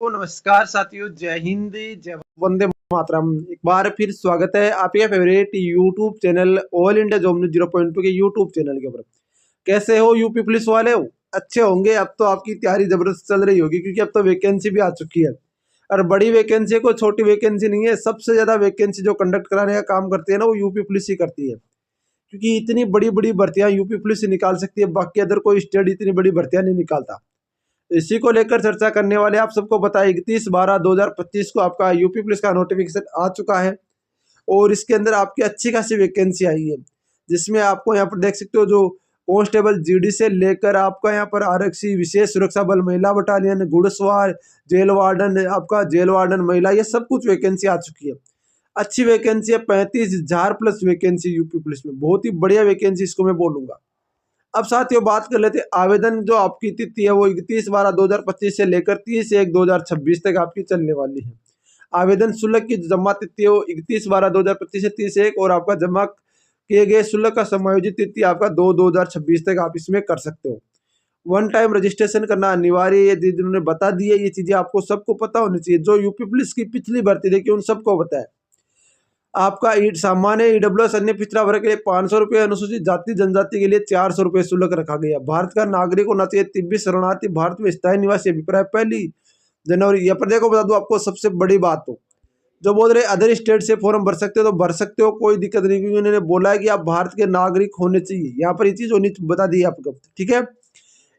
तो नमस्कार साथियों, जय हिंद, जय वंदे मातरम। एक बार फिर स्वागत है आपके favourite YouTube channel all India job news 0.2 के यूट्यूब चैनल के ऊपर। कैसे हो यूपी पुलिस वाले हो? अच्छे होंगे। अब तो आपकी तैयारी जबरदस्त चल रही होगी क्योंकि अब तो वैकेंसी भी आ चुकी है। और बड़ी वैकेंसी है, कोई छोटी वैकेंसी नहीं है। सबसे ज्यादा वैकेंसी जो कंडक्ट कराने का काम करती है ना, वो यूपी पुलिस ही करती है। क्योंकि इतनी बड़ी बड़ी भर्तियां यूपी पुलिस ही निकाल सकती है, बाकी अदर कोई स्टेट इतनी बड़ी भर्तियां नहीं निकालता। इसी को लेकर चर्चा करने वाले आप सबको बताया 31/12/2025 को आपका यूपी पुलिस का नोटिफिकेशन आ चुका है। और इसके अंदर आपकी अच्छी खासी वैकेंसी आई है, जिसमें आपको यहाँ पर देख सकते हो जो कांस्टेबल जीडी से लेकर आपका यहाँ पर आरक्षी, विशेष सुरक्षा बल, महिला बटालियन, घुड़सवार, जेल वार्डन, आपका जेल वार्डन महिला, ये सब कुछ वैकेंसी आ चुकी है। अच्छी वैकेंसी है, 35,000 प्लस वैकेंसी यूपी पुलिस में। बहुत ही बढ़िया वैकेंसी इसको मैं बोलूंगा। अब साथियों बात कर लेते हैं आवेदन। जो आपकी तिथि है वो 31/12/2025 से लेकर 30/1/2026 तक आपकी चलने वाली है। आवेदन शुल्क की जमा तिथि है वो 31/12/2025 से 30/1, और आपका जमा किए गए शुल्क का समायोजित तिथि आपका 2/2/2026 तक आप इसमें कर सकते हो। वन टाइम रजिस्ट्रेशन करना अनिवार्य है, ये जिन्होंने बता दी है। ये चीजें आपको सबको पता होनी चाहिए। जो यूपी पुलिस की पिछली भर्ती देखी उन सबको पता है। आपका सामान्य ईडब्ल्यूएस अन्य पिछड़ा वर्ग के लिए 500 रुपये, अनुसूचित जाति जनजाति के लिए 400 रुपये शुल्क रखा गया। भारत का नागरिक होना चाहिए, तिब्बत शरणार्थी, भारत में स्थायी निवासी, अभिप्राय 1 जनवरी। यहाँ पर देखो बता दूं आपको सबसे बड़ी बात तो जो बोल रहे अदर स्टेट से फॉर्म भर सकते हो तो भर सकते हो, कोई दिक्कत नहीं, क्योंकि उन्होंने बोला है कि आप भारत के नागरिक होने चाहिए। यहाँ पर ये चीज होनी बता दी है आपको, ठीक है।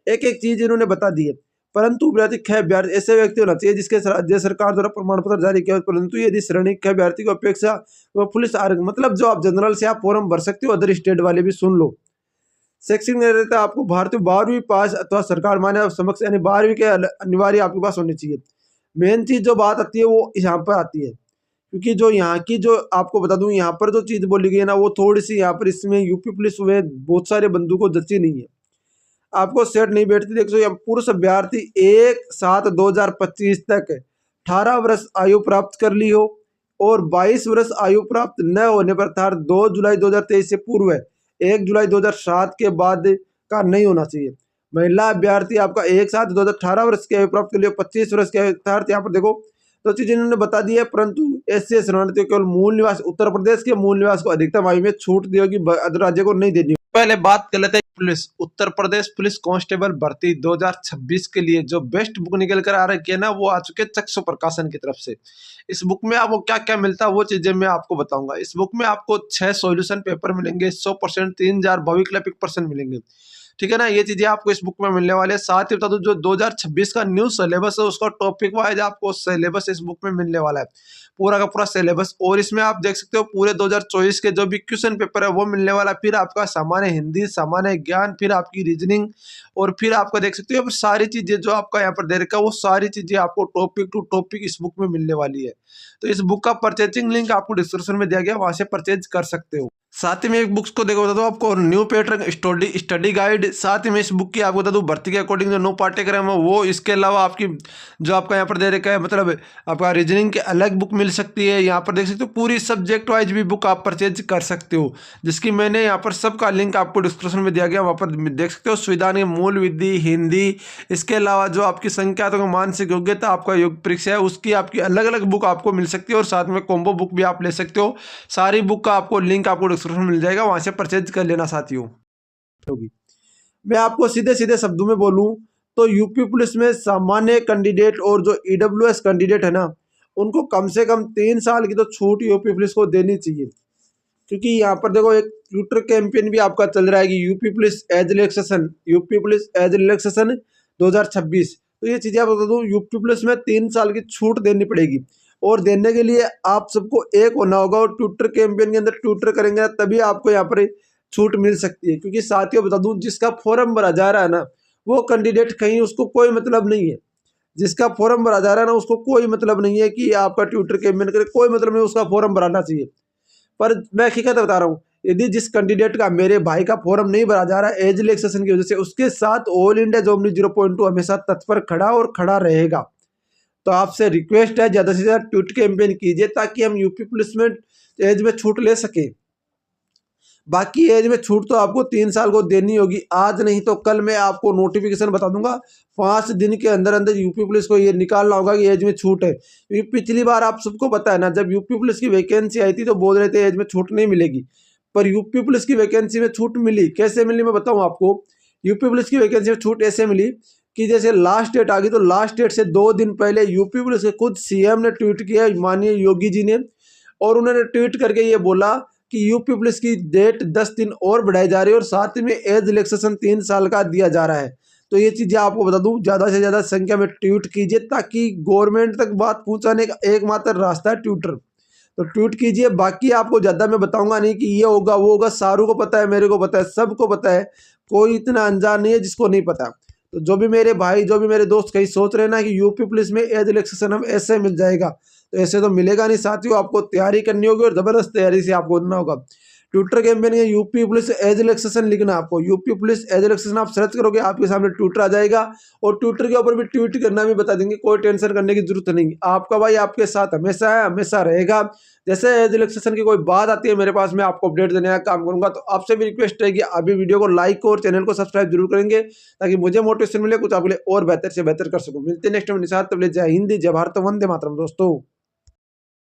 एक एक चीज इन्होंने बता दी है। परंतु ख अभ्यर्थी ऐसे व्यक्ति होना चाहिए जिसके राज्य सरकार द्वारा प्रमाण पत्र जारी किया। परंतु यदि श्रेणी ख अभ्यर्थी की अपेक्षा वो पुलिस मतलब जो आप जनरल से आप फॉर्म भर सकते हो, अदर स्टेट वाले भी सुन लो। शैक्षिक रहता है आपको भारतीय 12वीं पास अथवा सरकार मान्य समक्ष, यानी 12वीं के अनिवार्य आपके पास होनी चाहिए। मेन चीज जो बात आती है वो यहाँ पर आती है, क्योंकि जो यहाँ की जो आपको बता दूं, यहाँ पर जो चीज बोली गई है ना, वो थोड़ी सी यहाँ पर इसमें यूपी पुलिस में बहुत सारे बंधु को जच्ची नहीं है। आपको सेट नहीं बैठती। देखो पुरुष अभ्यर्थी 1/7/2025 तक 18 वर्ष आयु प्राप्त कर ली हो, और 22 वर्ष आयु प्राप्त न होने पर अर्थात 2 जुलाई 2023 से पूर्व 1 जुलाई 2007 के बाद का नहीं होना चाहिए। महिला अभ्यर्थी आपका 1/7/2018 वर्ष की आयु प्राप्त कर लियो, 25 वर्ष के अर्थात यहाँ पर देखो तो चीज इन्होंने बता दी है। परंतु ऐसे शरणार्थियों केवल मूल निवास उत्तर प्रदेश के मूल निवास को अधिकतम आयु में छूट दी होगी, अदर राज्य को नहीं देनी। पहले बात कर लेते हैं police Uttar Pradesh police constable भर्ती 2026 के लिए जो बेस्ट बुक निकल कर आ रही है ना, वो आ चुके चक्षु प्रकाशन की तरफ से। इस बुक में आपको क्या क्या मिलता है वो चीजें मैं आपको बताऊंगा। इस बुक में आपको 6 सॉल्यूशन पेपर मिलेंगे, 100%, 3000 भविक्लपिक प्रश्न मिलेंगे, ठीक है ना। ये चीजें आपको इस बुक में मिलने वाले हैं। साथ ही बता दूं जो 2026 का न्यू सिलेबस है उसका टॉपिक वाइज आपको सिलेबस इस बुक में मिलने वाला है, पूरा का पूरा सिलेबस। और इसमें आप देख सकते हो पूरे 2024 के जो भी क्वेश्चन पेपर है वो मिलने वाला है। फिर आपका सामान्य हिंदी, सामान्य ज्ञान, फिर आपकी रीजनिंग, और फिर आपका देख सकते हो सारी चीजें जो आपका यहाँ पर दे रखा है वो सारी चीजें आपको टॉपिक टू टॉपिक इस बुक में मिलने वाली है। तो इस बुक का परचेजिंग लिंक आपको डिस्क्रिप्शन में दिया गया, वहां से परचेज कर सकते हो। साथ ही में एक बुक्स को देखो बता दो आपको न्यू पैटर्न स्टडी गाइड। साथ ही में इस बुक की आपको बता दूं भर्ती के अकॉर्डिंग जो नो पाठ्यक्रम है वो, इसके अलावा आपकी जो आपका यहाँ पर दे रखा है मतलब आपका रीजनिंग की अलग बुक मिल सकती है। यहाँ पर देख सकते हो पूरी सब्जेक्ट वाइज भी बुक आप परचेज कर सकते हो, जिसकी मैंने यहाँ पर सबका लिंक आपको डिस्क्रिप्शन में दिया गया, वहाँ पर देख सकते हो। संविधान की मूल विधि हिंदी, इसके अलावा जो आपकी संख्यात्मक मानसिक योग्यता आपका योग परीक्षा है उसकी आपकी अलग अलग बुक आपको मिल सकती है, और साथ में कॉम्बो बुक भी आप ले सकते हो। सारी बुक का आपको लिंक आपको डिस्क्रिप्शन मिल जाएगा, वहां से परचेज कर लेना साथियों। होगी मैं आपको सीधे सीधे शब्दों में बोलूं तो यूपी पुलिस में सामान्य कैंडिडेट और जो ईडब्ल्यूएस कैंडिडेट है ना, उनको कम से कम 3 साल की तो छूट यूपी पुलिस को देनी चाहिए। क्योंकि यहाँ पर देखो एक ट्विटर कैंपेन भी आपका चल रहा है कि यूपी पुलिस एज रिलैक्सेशन 2026। तो ये चीजें आप बता दूं, यूपी पुलिस में 3 साल की छूट देनी पड़ेगी, और देने के लिए आप सबको एक होना होगा, और ट्विटर कैंपेन के अंदर ट्विटर करेंगे तभी आपको यहाँ पर छूट मिल सकती है। क्योंकि साथियों बता दूं जिसका फॉर्म भरा जा रहा है ना, वो कैंडिडेट कहीं उसको कोई मतलब नहीं है। जिसका फॉर्म भरा जा रहा है ना, उसको कोई मतलब नहीं है कि आपका ट्विटर कैंपेन करे, कोई मतलब नहीं, उसका फॉर्म भराना चाहिए। पर मैं हकीकत बता रहा हूँ, यदि जिस कैंडिडेट का मेरे भाई का फॉर्म नहीं भरा जा रहा है एज रिलैक्सेशन की वजह से, उसके साथ ऑल इंडिया जॉब न्यूज 0.2 हमेशा तत्पर खड़ा और खड़ा रहेगा। तो आपसे रिक्वेस्ट है ज़्यादा से ज़्यादा ट्वीट कैंपेन कीजिए ताकि हम यूपी पुलिस में एज में छूट ले सके। बाकी एज में छूट तो आपको 3 साल को देनी होगी, आज नहीं तो कल मैं आपको नोटिफिकेशन बता दूंगा। 5 दिन के अंदर अंदर यूपी पुलिस को ये निकालना होगा कि एज में छूट है, क्योंकि पिछली बार आप सबको पता है ना, जब यूपी पुलिस की वैकेंसी आई थी तो बोल रहे थे एज में छूट नहीं मिलेगी, पर यूपी पुलिस की वैकेंसी में छूट मिली। कैसे मिली मैं बताऊँ आपको। यूपी पुलिस की वैकेंसी में छूट ऐसे मिली कि जैसे लास्ट डेट आ गई तो लास्ट डेट से 2 दिन पहले यूपी पुलिस के खुद सीएम ने ट्वीट किया, माननीय योगी जी ने, और उन्होंने ट्वीट करके ये बोला कि यूपी पुलिस की डेट 10 दिन और बढ़ाई जा रही है और साथ में एज रिलैक्सेशन 3 साल का दिया जा रहा है। तो ये चीज़ें आपको बता दूं, ज़्यादा से ज़्यादा संख्या में ट्वीट कीजिए, ताकि गवर्नमेंट तक बात पहुंचाने का एकमात्र रास्ता है ट्विटर। तो ट्वीट कीजिए। बाकी आपको ज़्यादा मैं बताऊंगा नहीं कि ये होगा वो होगा, सारू को पता है, मेरे को पता है, सबको पता है, कोई इतना अनजान नहीं है जिसको नहीं पता। तो जो भी मेरे भाई, जो भी मेरे दोस्त कहीं सोच रहे हैं ना कि यूपी पुलिस में एज रिलैक्सेशन हम ऐसे मिल जाएगा, तो ऐसे तो मिलेगा नहीं साथियों। आपको तैयारी करनी होगी और ज़बरदस्त तैयारी से आपको करना होगा। ट्विटर कैंपेन है यूपी पुलिस एज रिलैक्सेशन लिखना, आपको यूपी पुलिस एज रिलैक्सेशन आप सर्च करोगे आपके सामने ट्विटर आ जाएगा, और ट्विटर के ऊपर भी ट्वीट करना भी बता देंगे, कोई टेंशन करने की जरूरत नहीं। आपका भाई आपके साथ हमेशा है, हमेशा रहेगा। जैसे एज रिलैक्सेशन की कोई बात आती है मेरे पास, मैं आपको अपडेट देने का काम करूंगा। तो आपसे भी रिक्वेस्ट है कि अभी वीडियो को लाइक और चैनल को सब्सक्राइब जरूर करेंगे, ताकि मुझे मोटिवेशन मिले, कुछ आपके लिए और बेहतर से बेहतर कर सकूं। मिलते हैं नेक्स्ट में निशात, तब ले जय हिंद, जय भारत, वंदे मातरम दोस्तों।